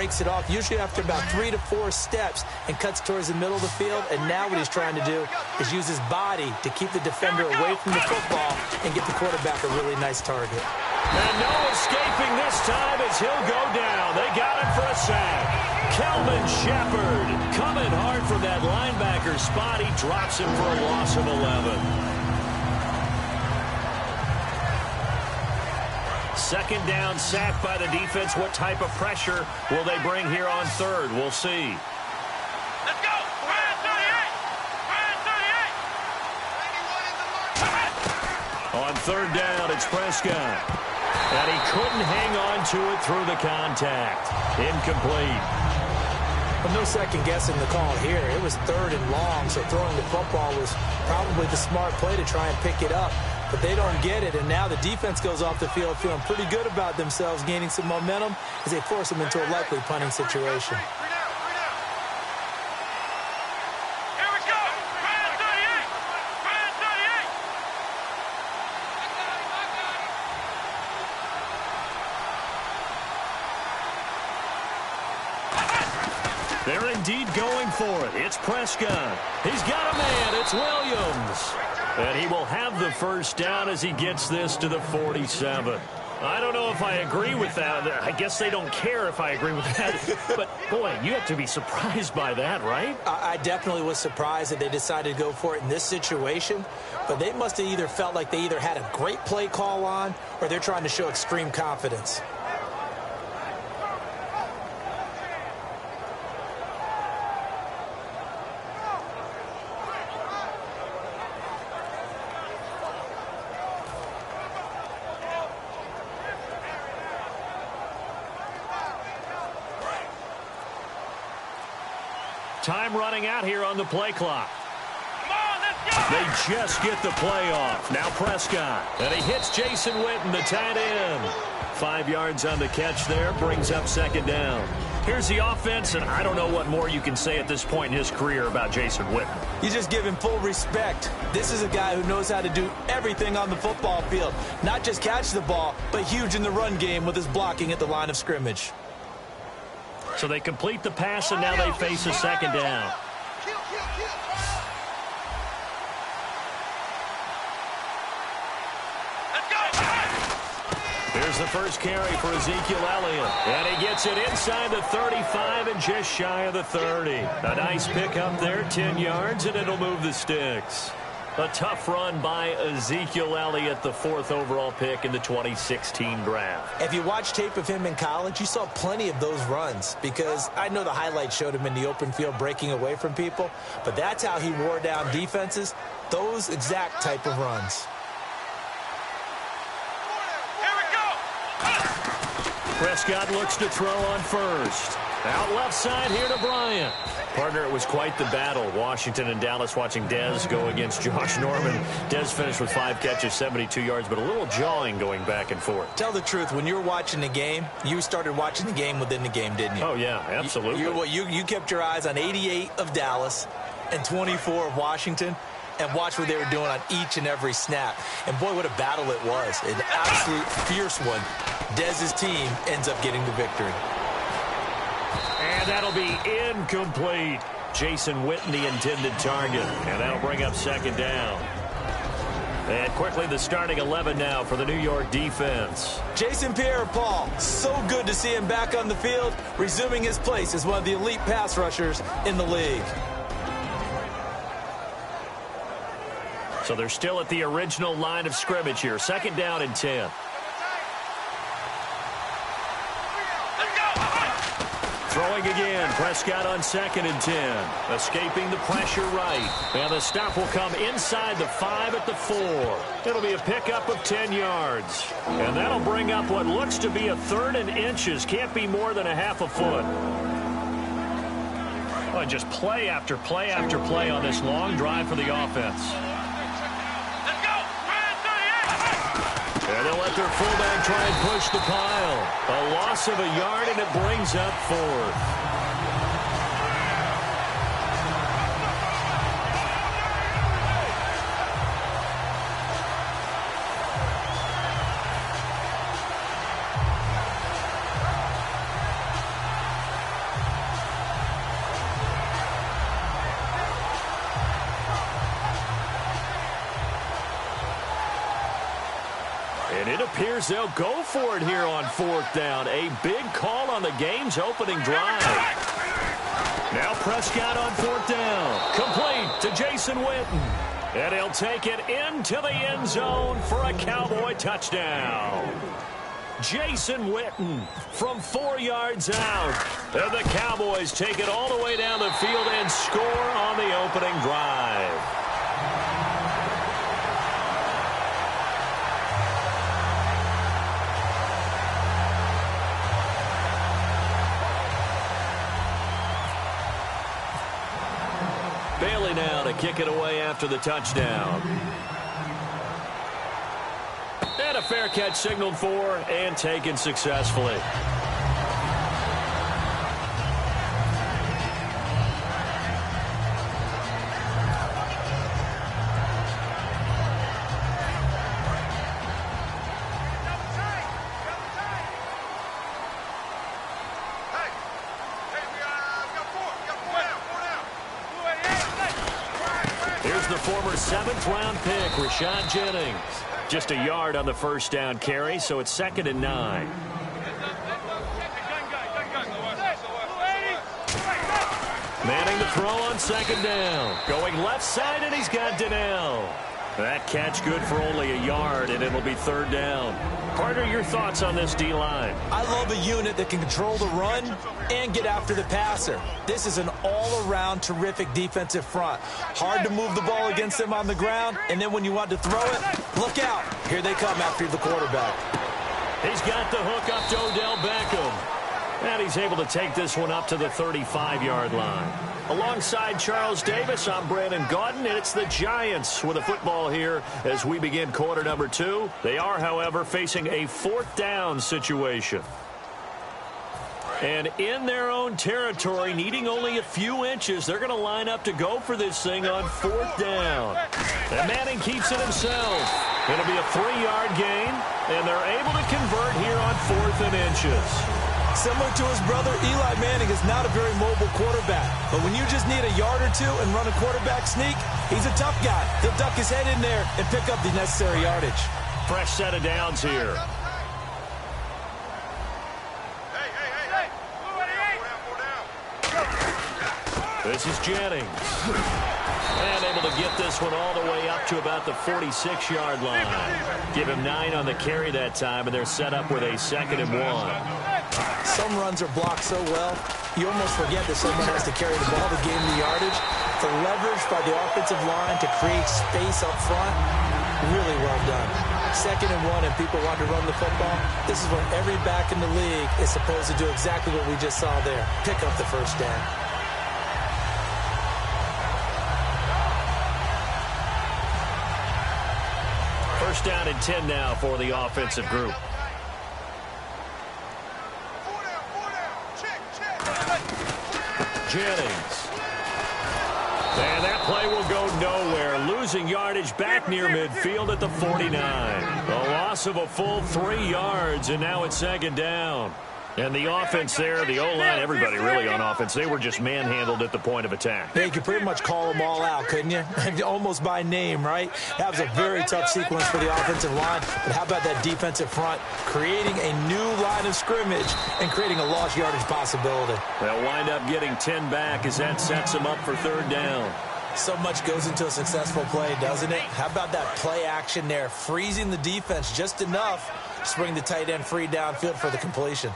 breaks it off, usually after about 3 to 4 steps, and cuts towards the middle of the field. And now what he's trying to do is use his body to keep the defender away from the football and get the quarterback a really nice target. And no escaping this time as he'll go down. They got him for a sack. Kelvin Shepard coming hard from that linebacker spot. He drops him for a loss of 11. Second down, sack by the defense. What type of pressure will they bring here on third? We'll see. Let's go. Ryan 38. On third down, it's Prescott. And he couldn't hang on to it through the contact. Incomplete. Well, no second guessing the call here. It was third and long, so throwing the football was probably the smart play to try and pick it up. But they don't get it, and now the defense goes off the field feeling pretty good about themselves, gaining some momentum as they force them into a likely punting situation. Here we go. Ryan 38. Ryan 38. They're indeed going for it. It's Prescott. He's got a man. It's Williams. And he will have the first down as he gets this to the 47. I don't know if I agree with that. I guess they don't care if I agree with that. But, boy, you have to be surprised by that, right? I definitely was surprised that they decided to go for it in this situation. But they must have either felt like they either had a great play call on or they're trying to show extreme confidence. Time running out here on the play clock. Come on, let's go. They just get the play off. Now Prescott. And he hits Jason Witten, the tight end. 5 yards on the catch there. Brings up second down. Here's the offense, and I don't know what more you can say at this point in his career about Jason Witten. You just give him full respect. This is a guy who knows how to do everything on the football field. Not just catch the ball, but huge in the run game with his blocking at the line of scrimmage. So they complete the pass, and now they face a second down. Let's go. Here's the first carry for Ezekiel Elliott. And he gets it inside the 35 and just shy of the 30. A nice pickup there, 10 yards, and it'll move the sticks. A tough run by Ezekiel Elliott, the 4th overall pick in the 2016 draft. If you watch tape of him in college, you saw plenty of those runs because I know the highlights showed him in the open field breaking away from people, but that's how he wore down defenses, those exact type of runs. Here we go. Prescott looks to throw on first. Out left side here to Bryant. Partner, it was quite the battle. Washington and Dallas watching Dez go against Josh Norman. Dez finished with 5 catches, 72 yards, but a little jawing going back and forth. Tell the truth, when you were watching the game, you started watching the game within the game, didn't you? Oh, yeah, absolutely. You kept your eyes on 88 of Dallas and 24 of Washington and watched what they were doing on each and every snap. And, boy, what a battle it was. An absolute fierce one. Dez's team ends up getting the victory. And that'll be incomplete. Jason Witten, the intended target. And that'll bring up second down. And quickly the starting 11 now for the New York defense. Jason Pierre-Paul, so good to see him back on the field, resuming his place as one of the elite pass rushers in the league. So they're still at the original line of scrimmage here. Second down and 10. Throwing again, Prescott on second and 10. Escaping the pressure right. And the stop will come inside the 5 at the 4. It'll be a pickup of 10 yards. And that'll bring up what looks to be a 3rd and inches. Can't be more than a half a foot. Oh, just play after play after play on this long drive for the offense. And they'll let their fullback try and push the pile. A loss of a yard, and it brings up 4th. It appears they'll go for it here on 4th down. A big call on the game's opening drive. Now Prescott on 4th down. Complete to Jason Witten. And he'll take it into the end zone for a Cowboy touchdown. Jason Witten from 4 yards out. And the Cowboys take it all the way down the field and score on the opening drive. Bailey now to kick it away after the touchdown. And a fair catch signaled for and taken successfully. Here's the former 7th-round pick, Rashad Jennings. Just a yard on the first down carry, so it's 2nd and 9. Manning the throw on 2nd down. Going left side, and he's got Donnell. That catch good for only a yard, and it'll be 3rd down. Partner, your thoughts on this D-line? I love a unit that can control the run and get after the passer. This is an all-around terrific defensive front. Hard to move the ball against them on the ground, and then when you want to throw it, look out. Here they come after the quarterback. He's got the hook up to Odell Beckham. And he's able to take this one up to the 35-yard line. Alongside Charles Davis, I'm Brandon Gaudin, and it's the Giants with a football here as we begin quarter number 2. They are, however, facing a 4th down situation. And in their own territory, needing only a few inches, they're going to line up to go for this thing on 4th down. And Manning keeps it himself. It'll be a 3-yard gain, and they're able to convert here on 4th and inches. Similar to his brother, Eli Manning is not a very mobile quarterback. But when you just need a yard or two and run a quarterback sneak, he's a tough guy. He'll duck his head in there and pick up the necessary yardage. Fresh set of downs here. This is Jennings. And able to get this one all the way up to about the 46-yard line. Give him 9 on the carry that time, and they're set up with a 2nd and 1. Some runs are blocked so well, you almost forget that someone has to carry the ball to gain the yardage. The leverage by the offensive line to create space up front, really well done. 2nd and 1, and people want to run the football. This is when every back in the league is supposed to do exactly what we just saw there. Pick up the first down. First down and 10 now for the offensive group. Jennings. And that play will go nowhere. Losing yardage back near midfield at the 49. A loss of a full 3 yards, and now it's 2nd down. And the offense there, the O-line, everybody really on offense, they were just manhandled at the point of attack. Yeah, you could pretty much call them all out, couldn't you? Almost by name, right? That was a very tough sequence for the offensive line. But how about that defensive front creating a new line of scrimmage and creating a lost yardage possibility? They'll wind up getting 10 back as that sets them up for 3rd down. So much goes into a successful play, doesn't it? How about that play action there, freezing the defense just enough to bring the tight end free downfield for the completion.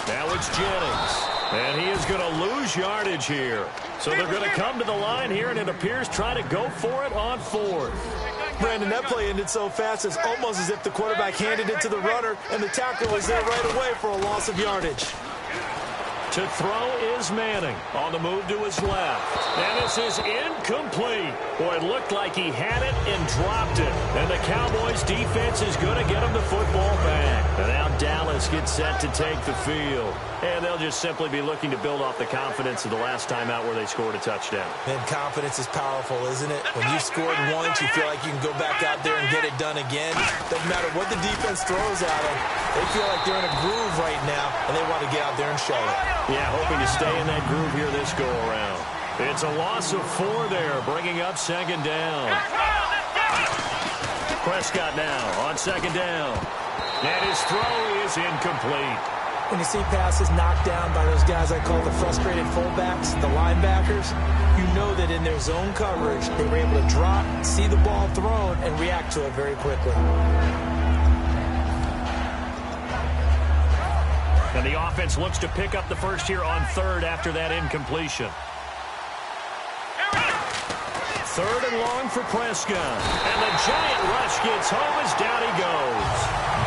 Now it's Jennings, and he is going to lose yardage here. So they're going to come to the line here, and it appears try to go for it on 4th. Brandon, that play ended so fast, it's almost as if the quarterback handed it to the runner, and the tackle was there right away for a loss of yardage. To throw is Manning on the move to his left. And this is incomplete. Boy, it looked like he had it and dropped it. And the Cowboys defense is going to get him the football back. And now Dallas gets set to take the field. And they'll just simply be looking to build off the confidence of the last time out where they scored a touchdown. And confidence is powerful, isn't it? When you've scored once, you feel like you can go back out there and get it done again. Doesn't matter what the defense throws at them. They feel like they're in a groove right now, and they want to get out there and show it. Yeah, hoping to stay in that groove here this go-around. It's a loss of 4 there, bringing up 2nd down. Prescott now on second down. And his throw is incomplete. When you see passes knocked down by those guys I call the frustrated fullbacks, the linebackers, you know that in their zone coverage, they were able to drop, see the ball thrown, and react to it very quickly. And the offense looks to pick up the first here on third after that incompletion. Third and long for Prescott. And the giant rush gets home as down he goes.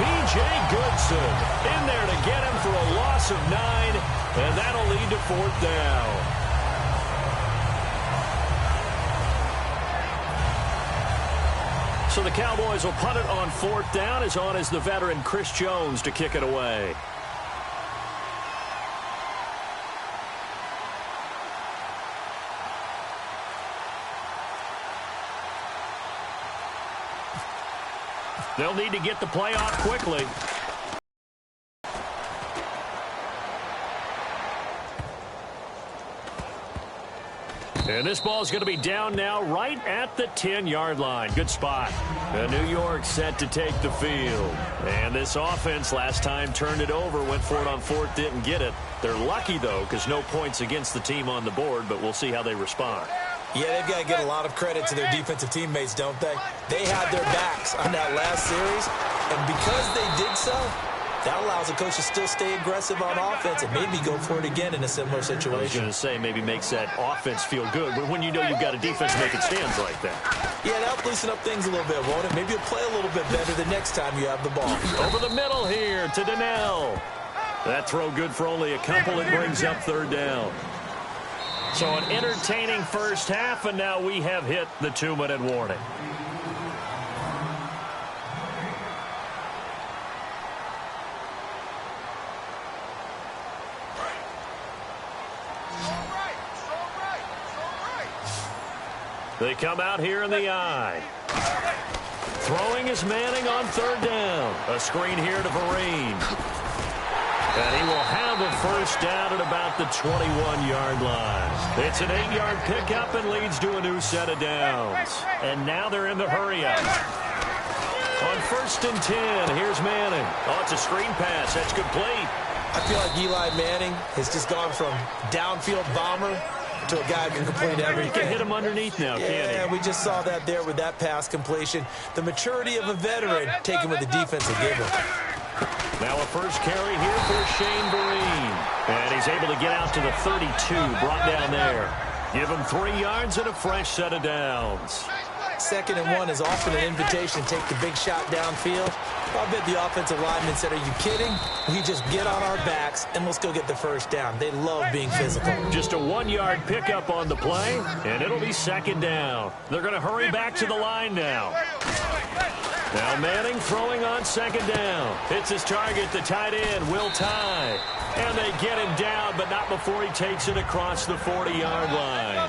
B.J. Goodson in there to get him for a loss of 9, and that'll lead to fourth down. So the Cowboys will punt it on fourth down. As on is the veteran Chris Jones to kick it away. They'll need to get the play off quickly. And this ball is going to be down now right at the 10-yard line. Good spot. And New York set to take the field. And this offense last time turned it over, went for it on fourth, didn't get it. They're lucky, though, because no points against the team on the board, but we'll see how they respond. Yeah, they've got to get a lot of credit to their defensive teammates, don't they? They had their backs on that last series, and because they did so, that allows the coach to still stay aggressive on offense and maybe go for it again in a similar situation. I was going to say maybe makes that offense feel good, but when you know you've got a defense making stands like that. Yeah, that'll loosen up things a little bit, won't it? Maybe you'll play a little bit better the next time you have the ball. Over the middle here to Donnell. That throw good for only a couple. It brings up third down. So an entertaining first half, and now we have hit the 2-minute warning. They come out here in the eye. Throwing is Manning on third down. A screen here to Vereen. And he will have a first down at about the 21-yard line. It's an 8-yard pickup and leads to a new set of downs. And now they're in the hurry-up. On first and 10, here's Manning. Oh, it's a screen pass. That's complete. I feel like Eli Manning has just gone from downfield bomber to a guy who can complete everything. He can hit him underneath now, can't he? Yeah, we just saw that there with that pass completion. The maturity of a veteran taken with the defense will give him. Now a first carry here for Shane Vereen. And he's able to get out to the 32, brought down there. Give him 3 yards and a fresh set of downs. 2nd and 1 is often an invitation to take the big shot downfield. I bet the offensive lineman said, are you kidding? We just get on our backs and let's go get the first down. They love being physical. Just a 1-yard pickup on the play, and it'll be 2nd down. They're going to hurry back to the line now. Now Manning throwing on 2nd down. Hits his target, the tight end, Will Tye. And they get him down, but not before he takes it across the 40-yard line.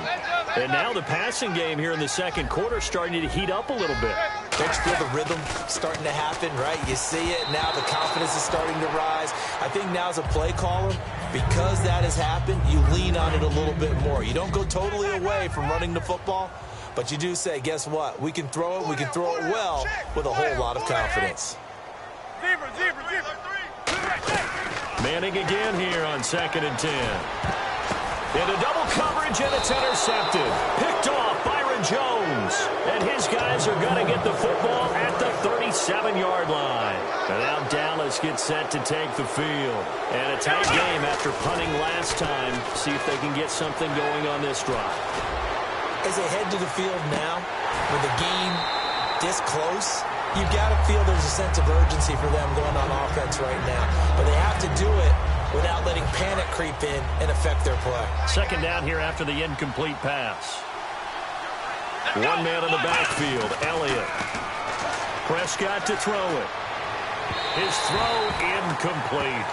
And now the passing game here in the second quarter starting to heat up a little bit. Don't you feel the rhythm starting to happen, right? You see it, now the confidence is starting to rise. I think now as a play caller, because that has happened, you lean on it a little bit more. You don't go totally away from running the football, but you do say, guess what? We can throw it, we can throw it well with a whole lot of confidence. Manning again here on 2nd and 10. Into double coverage, and it's intercepted. Picked off Byron Jones. And his guys are going to get the football at the 37-yard line. And now Dallas gets set to take the field. And a tight game after punting last time. See if they can get something going on this drive. As they head to the field now, with the game this close, you've got to feel there's a sense of urgency for them going on offense right now. But they have to do it without letting panic creep in and affect their play. 2nd down here after the incomplete pass. One man in the backfield, Elliott. Prescott to throw it. His throw incomplete.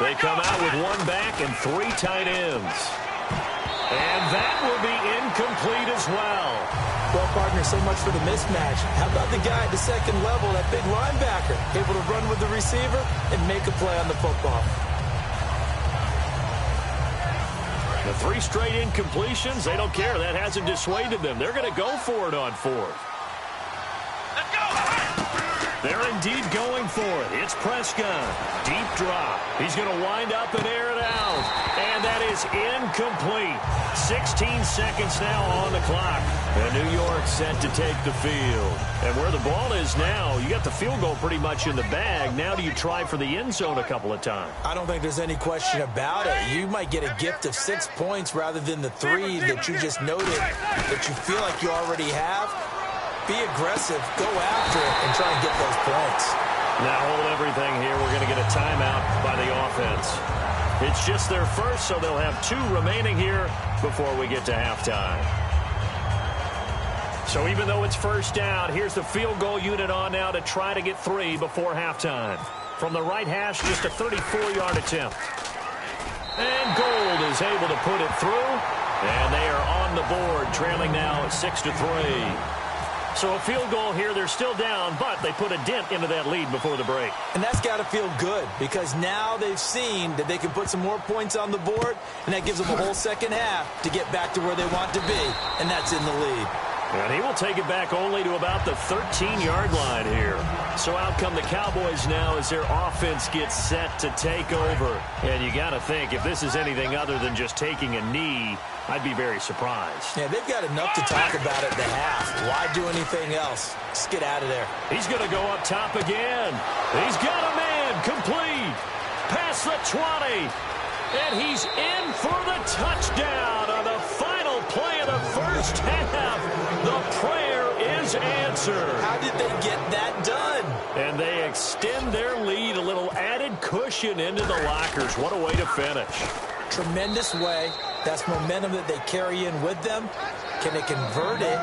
They come out with 1 back and 3 tight ends. And that will be incomplete as well. Well, partner, so much for the mismatch. How about the guy at the 2nd level, that big linebacker, able to run with the receiver and make a play on the football? 3 straight incompletions, they don't care. That hasn't dissuaded them. They're going to go for it on 4th. Let's go. They're indeed going for it. It's Prescott. Deep drop. He's going to wind up and air it out. And that is incomplete. 16 seconds now on the clock. And New York set to take the field. And where the ball is now, you got the field goal pretty much in the bag. Now do you try for the end zone a couple of times? I don't think there's any question about it. You might get a gift of 6 points rather than the 3 that you just noted that you feel like you already have. Be aggressive, go after it, and try and get those points. Now hold everything here. We're going to get a timeout by the offense. It's just their first, so they'll have 2 remaining here before we get to halftime. So even though it's first down, here's the field goal unit on now to try to get 3 before halftime. From the right hash, just a 34-yard attempt. And Gold is able to put it through. And they are on the board, trailing now 6-3. So a field goal here, they're still down, but they put a dent into that lead before the break. And that's got to feel good because now they've seen that they can put some more points on the board, and that gives them a whole second half to get back to where they want to be, and that's in the lead. And he will take it back only to about the 13-yard line here. So out come the Cowboys now as their offense gets set to take over. And you got to think, if this is anything other than just taking a knee, I'd be very surprised. Yeah, they've got enough to talk about at the half. Why do anything else? Just get out of there. He's going to go up top again. He's got a man complete. Past the 20. And he's in for the touchdown on the final play of the first half. The prayer is answered. How did they get that done? And they extend their lead, a little added cushion into the lockers. What a way to finish. Tremendous way. That's momentum that they carry in with them. Can they convert it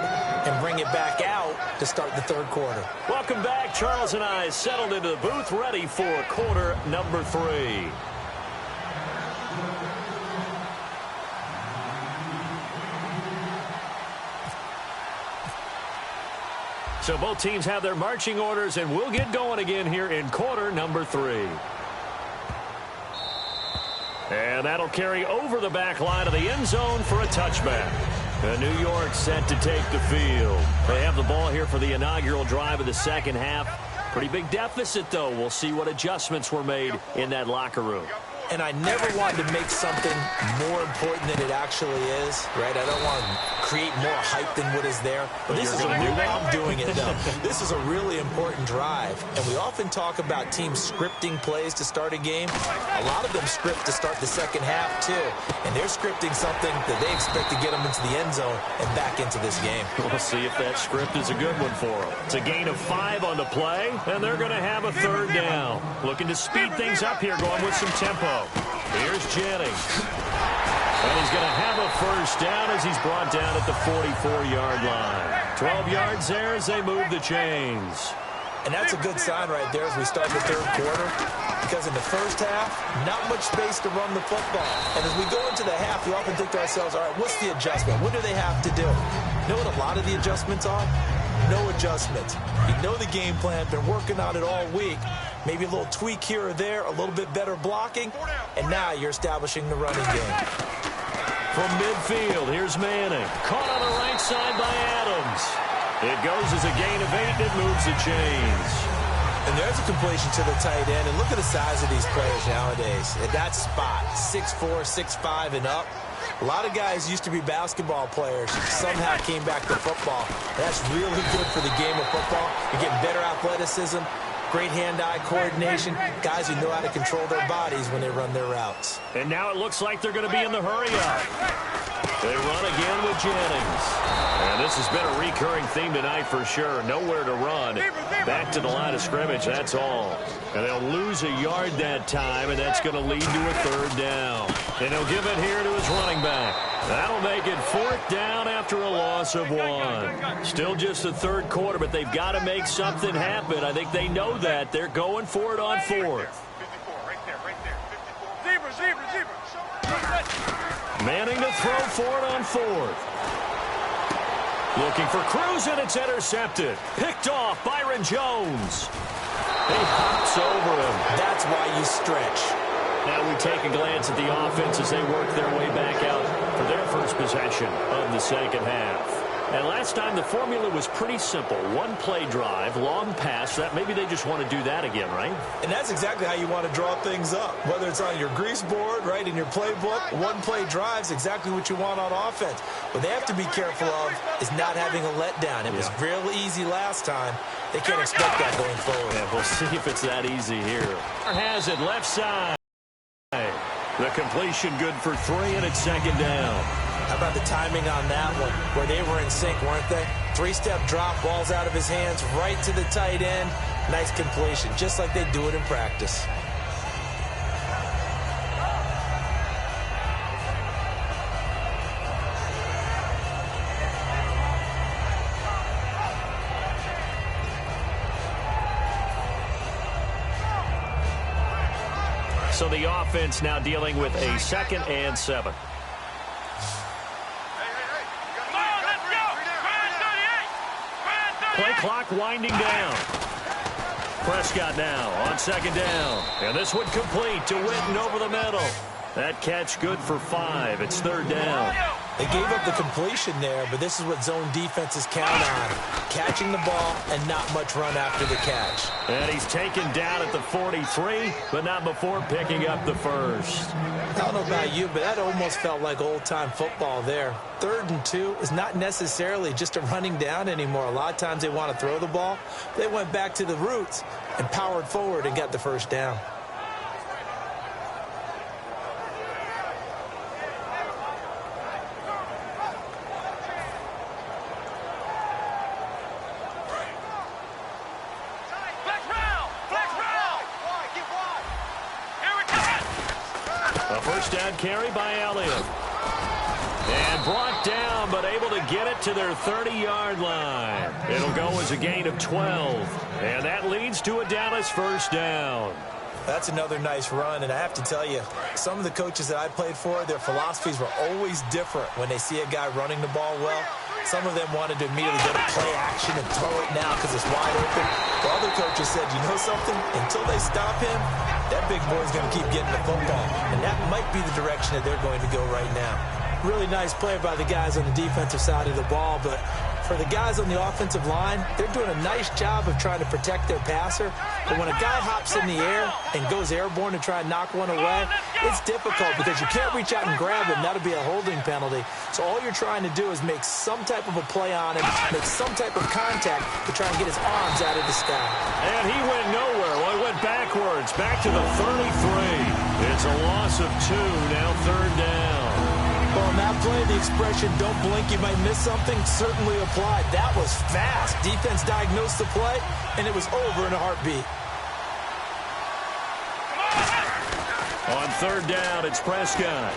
and bring it back out to start the third quarter? Welcome back. Charles and I settled into the booth, ready for quarter number 3. So both teams have their marching orders, and we'll get going again here in quarter number 3. And that'll carry over the back line of the end zone for a touchback. And New York set to take the field. They have the ball here for the inaugural drive of the second half. Pretty big deficit, though. We'll see what adjustments were made in that locker room. And I never wanted to make something more important than it actually is, right? I don't want to create more hype than what is there. But this is I'm doing it, though. This is a really important drive. And we often talk about teams scripting plays to start a game. A lot of them script to start the second half, too. And they're scripting something that they expect to get them into the end zone and back into this game. We'll see if that script is a good one for them. It's a gain of 5 on the play, and they're going to have a third down. Looking to speed things up here, going with some tempo. Here's Jennings. And he's going to have a first down as he's brought down at the 44-yard line. 12 yards there as they move the chains. And that's a good sign right there as we start the third quarter. Because in the first half, not much space to run the football. And as we go into the half, we often think to ourselves, all right, what's the adjustment? What do they have to do? You know what a lot of the adjustments are? No adjustments. You know the game plan, been working on it all week. Maybe a little tweak here or there, a little bit better blocking, and now you're establishing the running game. From midfield, here's Manning. Caught on the right side by Adams. It goes as a gain of 8, and it moves the chains. And there's a completion to the tight end, and look at the size of these players nowadays. At that spot, 6'4", 6'5", and up. A lot of guys used to be basketball players, somehow came back to football. That's really good for the game of football. You're getting better athleticism, great hand-eye coordination, guys who know how to control their bodies when they run their routes. And now it looks like they're going to be in the hurry-up. They run again with Jennings. And this has been a recurring theme tonight for sure. Nowhere to run. Back to the line of scrimmage, that's all. And they'll lose a yard that time, and that's going to lead to a third down. And he'll give it here to his running back. That'll make it 4th down after a loss of 1. Still just the third quarter, but they've got to make something happen. I think they know that. They're going for it on 4th. 54, right there. 54. Zebra. Manning to throw for it on 4th. Looking for Cruz, and it's intercepted. Picked off Byron Jones. He hops over him. That's why you stretch. Now we take a glance at the offense as they work their way back out for their first possession of the second half. And last time the formula was pretty simple. One play drive, long pass. That maybe they just want to do that again, right? And that's exactly how you want to draw things up. Whether it's on your grease board, right, in your playbook, one play drive is exactly what you want on offense. What they have to be careful of is not having a letdown. It was real easy last time. They can't expect that going forward. Yeah, we'll see if it's that easy here. Has it left side. The completion good for 3, and it's second down. How about the timing on that one, where they were in sync, weren't they? 3-step drop, balls out of his hands, right to the tight end. Nice completion, just like they do it in practice. So the offense now dealing with a 2nd and 7. Play clock winding down. Prescott now on 2nd down. And this one complete to Witten over the middle. That catch good for 5. It's 3rd down. They gave up the completion there, but this is what zone defenses count on. Catching the ball and not much run after the catch. And he's taken down at the 43, but not before picking up the first. I don't know about you, but that almost felt like old-time football there. 3rd and 2 is not necessarily just a running down anymore. A lot of times they want to throw the ball. They went back to the roots and powered forward and got the first down. First down carry by Elliott. And brought down, but able to get it to their 30-yard line. It'll go as a gain of 12. And that leads to a Dallas first down. That's another nice run, and I have to tell you, some of the coaches that I played for, their philosophies were always different when they see a guy running the ball well. Some of them wanted to immediately go to play action and throw it now because it's wide open. The other coaches said, you know something? Until they stop him, that big boy's going to keep getting the football. And that might be the direction that they're going to go right now. Really nice play by the guys on the defensive side of the ball, but for the guys on the offensive line, they're doing a nice job of trying to protect their passer. But when a guy hops in the air and goes airborne to try and knock one away, it's difficult because you can't reach out and grab him. That'll be a holding penalty. So all you're trying to do is make some type of a play on him, make some type of contact to try and get his arms out of the sky. And he went nowhere. Well, he went backwards, back to the 33. It's a loss of 2, now 3rd down. Well, on that play, the expression, don't blink, you might miss something, certainly applied. That was fast. Defense diagnosed the play, and it was over in a heartbeat. On 3rd down, it's Prescott.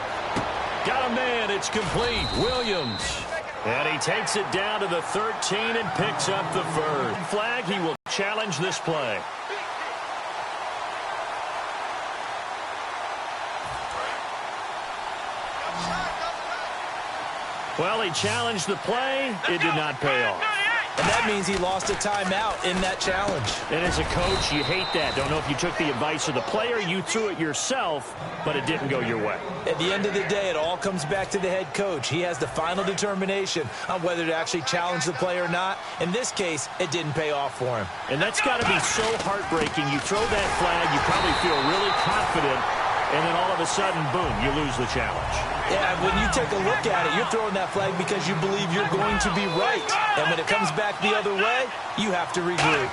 Got a man, it's complete. Williams. And he takes it down to the 13 and picks up the first. Flag, he will challenge this play. Well, he challenged the play. It did not pay off. And that means he lost a timeout in that challenge. And as a coach, you hate that. Don't know if you took the advice of the player, you threw it yourself, but it didn't go your way. At the end of the day, it all comes back to the head coach. He has the final determination on whether to actually challenge the play or not. In this case, it didn't pay off for him. And that's got to be so heartbreaking. You throw that flag, you probably feel really confident, and then all of a sudden, boom, you lose the challenge. Yeah, when you take a look at it, you're throwing that flag because you believe you're going to be right. And when it comes back the other way, you have to regroup.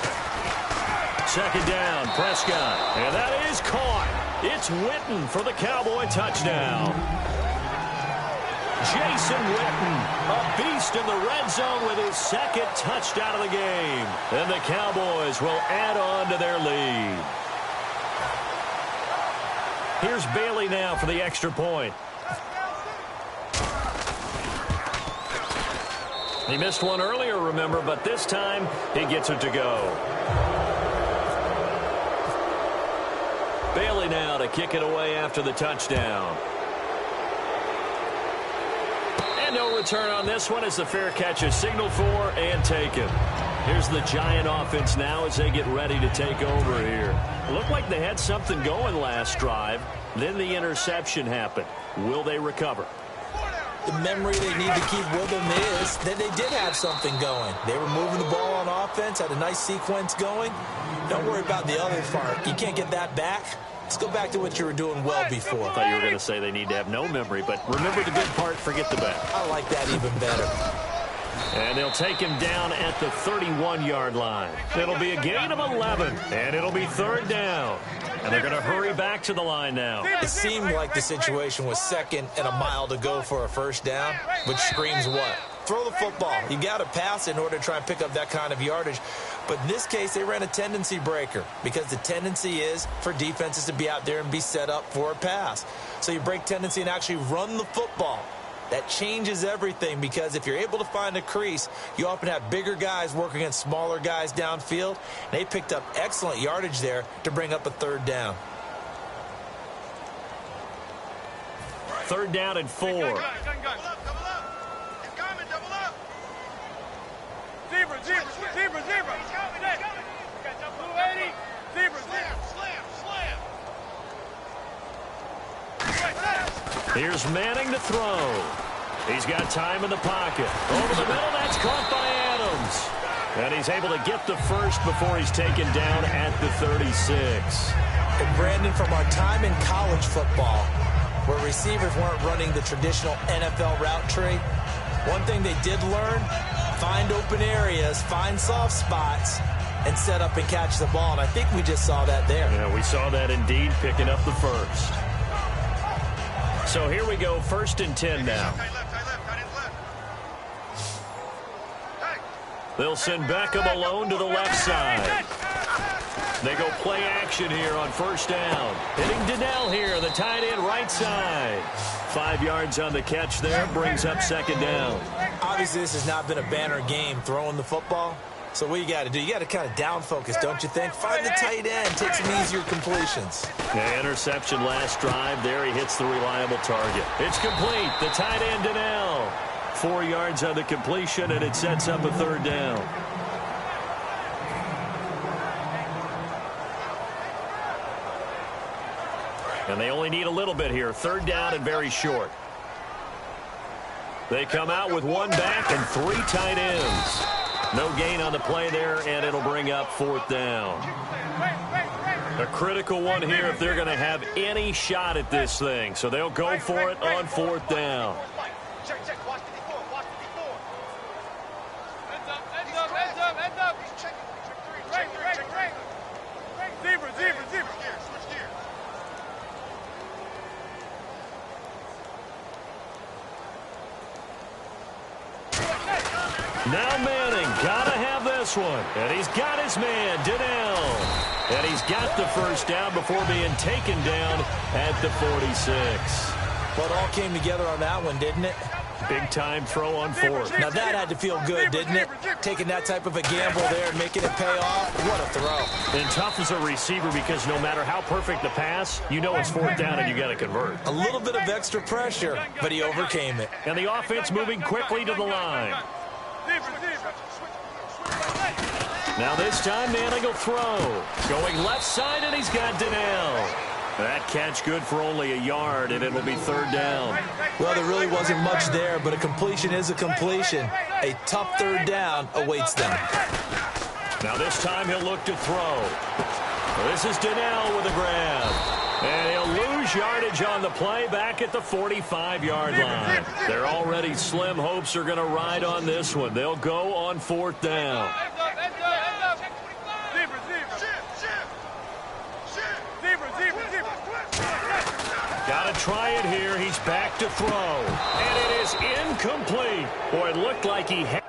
2nd down, Prescott. And that is caught. It's Witten for the Cowboy touchdown. Jason Witten, a beast in the red zone with his 2nd touchdown of the game. And the Cowboys will add on to their lead. Here's Bailey now for the extra point. He missed one earlier, remember, but this time he gets it to go. Bailey now to kick it away after the touchdown. And no return on this one as the fair catch is signaled for and taken. Here's the Giant offense now as they get ready to take over here. Looked like they had something going last drive. Then the interception happened. Will they recover? The memory they need to keep with them is that they did have something going. They were moving the ball on offense, had a nice sequence going. Don't worry about the other part. You can't get that back. Let's go back to what you were doing well before. I thought you were going to say they need to have no memory, but remember the good part, forget the bad. I like that even better. And they'll take him down at the 31-yard line. It'll be a gain of 11, and it'll be third down. And they're going to hurry back to the line now. It seemed like the situation was second and a mile to go for a first down, which screams what? Throw the football. You got to pass in order to try and pick up that kind of yardage. But in this case, they ran a tendency breaker because the tendency is for defenses to be out there and be set up for a pass. So you break tendency and actually run the football. That changes everything because if you're able to find a crease, you often have bigger guys working against smaller guys downfield. They picked up excellent yardage there to bring up a third down. Third down and 4. Double up. Zebra. Here's Manning to throw. He's got time in the pocket. Over the middle, that's caught by Adams. And he's able to get the first before he's taken down at the 36. And Brandon, from our time in college football, where receivers weren't running the traditional NFL route tree, one thing they did learn, find open areas, find soft spots, and set up and catch the ball. And I think we just saw that there. Yeah, we saw that indeed, picking up the first. So here we go, 1st and 10 now. They'll send Beckham alone to the left side. They go play action here on first down. Hitting Donnell here, the tight end right side. 5 yards on the catch there, brings up second down. Obviously, this has not been a banner game throwing the football. So what you got to do, you got to kind of down focus, don't you think? Find the tight end, take some easier completions. Yeah, interception last drive. There he hits the reliable target. It's complete. The tight end, Donnell. 4 yards on the completion, and it sets up a third down. And they only need a little bit here. Third down and very short. They come out with one back and 3 tight ends. No gain on the play there, and it'll bring up fourth down. A critical one here if they're going to have any shot at this thing. So they'll go for it on fourth down. Now Manning, gotta have this one. And he's got his man, Donnell. And he's got the first down before being taken down at the 46. Well, it all came together on that one, didn't it? Big time throw on fourth. Now that had to feel good, didn't it? Taking that type of a gamble there and making it pay off. What a throw. And tough as a receiver because no matter how perfect the pass, you know it's fourth down and you got to convert. A little bit of extra pressure, but he overcame it. And the offense moving quickly to the line. Now this time Manning will throw. Going left side, and he's got Donnell. That catch good for only a yard, and it'll be third down. Well, there really wasn't much there, but a completion is a completion. A tough third down awaits them. Now this time he'll look to throw. This is Donnell with a grab. And he'll lose yardage on the play back at the 45-yard line. Their already slim hopes are going to ride on this one. They'll go on fourth down. Got to try it here. He's back to throw. And it is incomplete. Boy, it looked like he had